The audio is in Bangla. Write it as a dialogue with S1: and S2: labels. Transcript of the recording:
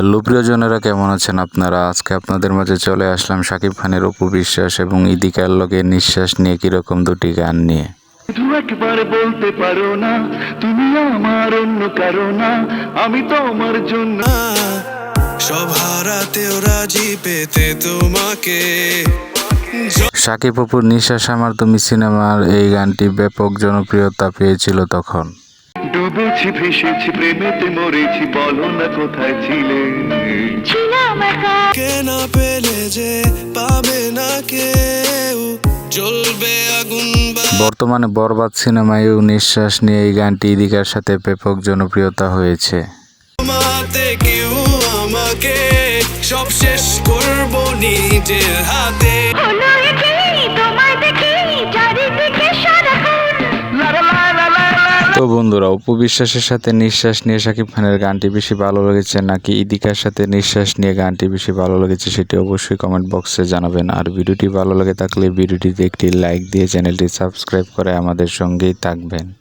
S1: হ্যালো প্রিয়জনেরা, কেমন আছেন আপনারা? আজকে আপনাদের মাঝে চলে আসলাম শাকিব খানের অপু বিশ্বাস এবং ইদিকার লগে নিঃশ্বাস নিয়ে কিরকম দুটি গান নিয়ে।
S2: শুধু একবার বলতে পারো না তুমি আমার অন্য কারো না, আমি তো আমার জন্য
S3: সব হারাতেও রাজি পেতে তোমাকে।
S1: শাকিব অপুর নিঃশ্বাস আমার তুমি সিনেমার এই গানটি ব্যাপক জনপ্রিয়তা পেয়েছিল তখন।
S2: ডুবেছি ভেসেছি প্রেমেতে মরেছি, বলো না কোথায় ছিলে।
S3: কে না পেলে যে পাবে না কেউ, জ্বলবে আগুন
S1: বর্তমানে বরবাদ সিনেমায়ও নিঃশ্বাস নিয়ে এই গানটি ইদিকার সাথে ব্যাপক জনপ্রিয়তা হয়েছে।
S3: মাতে কেউ আমাকে সব শেষ করবো নিজের হাতে।
S1: তো বন্ধুরা, অপু বিশ্বাসের সাথে নিঃশ্বাস নিয়ে শাকিব খানের গানটি বেশি ভালো লেগেছে নাকি ইদিকার সাথে নিঃশ্বাস নিয়ে গানটি বেশি ভালো লেগেছে সেটি অবশ্যই কমেন্ট বক্সে জানাবেন। আর ভিডিওটি ভালো লেগে থাকলে ভিডিওটিতে একটি লাইক দিয়ে চ্যানেলটি সাবস্ক্রাইব করে আমাদের সঙ্গেই থাকবেন।